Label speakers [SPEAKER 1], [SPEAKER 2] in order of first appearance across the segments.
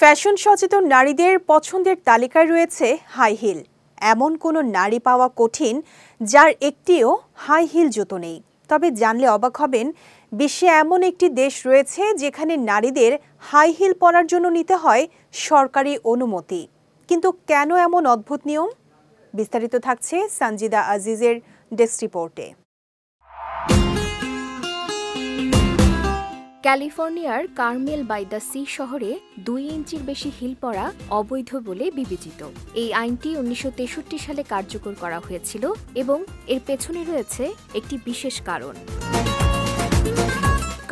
[SPEAKER 1] Fashion সচেতন নারীদের পছন্দের তালিকায় রয়েছে হাই হিল। এমন কোনো নারী পাওয়া কঠিন যার একটিও হাই হিল জুতো নেই। তবে জানলে অবাক হবেন, বিশ্বে এমন একটি দেশ রয়েছে যেখানে নারীদের হাই হিল পরার জন্য নিতে হয় সরকারি অনুমতি। কিন্তু কেন এমন অদ্ভুত নিয়ম? বিস্তারিত থাকছে সানজিদা আজিজের ডেস্ক রিপোর্টে।
[SPEAKER 2] ক্যালিফোর্নিয়ার কার্মেল বাই দ্য সি শহরে 2 ইঞ্চির বেশি হিল পরা অবৈধ বলে বিবেচিত। এই আইনটি 1963 সালে কার্যকর করা হয়েছিল এবং এর পেছনে রয়েছে একটি বিশেষ কারণ।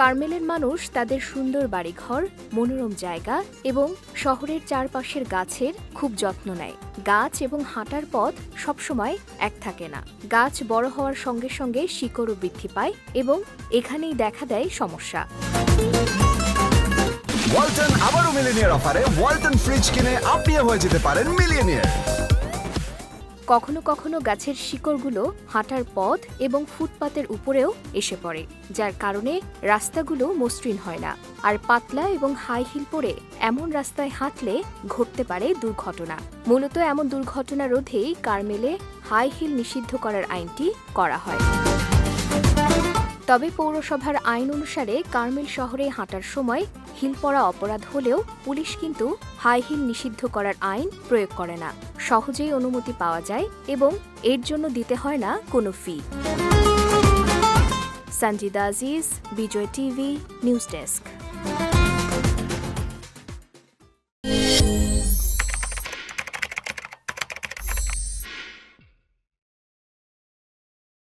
[SPEAKER 2] কার্মেলের মানুষ তাদের সুন্দর বাড়িঘর, মনোরম জায়গা এবং শহরের চারপাশের গাছের খুব যত্ন নেয়। গাছ এবং হাঁটার পথ সবসময় এক থাকে না। গাছ বড় হওয়ার সঙ্গে সঙ্গে শিকড়ও বৃদ্ধি পায় এবং এখানেই দেখা দেয় সমস্যা।
[SPEAKER 3] ওয়ালটন আবারও মিলিয়নিয়ার অফারে ওয়ালটন ফ্রিজ কিনে আপনিও হয়ে যেতে পারেন মিলিয়নিয়ার।
[SPEAKER 2] কখনো কখনো গাছের শিকড়গুলো হাঁটার পথ এবং ফুটপাতের উপরেও এসে পড়ে, যার কারণে রাস্তাগুলো মসৃণ হয় না। আর পাতলা এবং হাই হিল পরে এমন রাস্তায় হাঁটলে ঘটতে পারে দুর্ঘটনা। মূলত এমন দুর্ঘটনা রোধেই কার্মেলে হাই হিল নিষিদ্ধ করার আইনটি করা হয়। তবে পৌরসভার আইন অনুসারে কার্মেল শহরে হাঁটার সময় হিল পরা অপরাধ হলেও পুলিশ কিন্তু হাই হিল নিষিদ্ধ করার আইন প্রয়োগ করে না। সহজেই অনুমতি পাওয়া যায় এবং এর জন্য দিতে হয় না কোনো ফি। সানজিদা আজিজ, বিজয় টিভি, নিউজ ডেস্ক।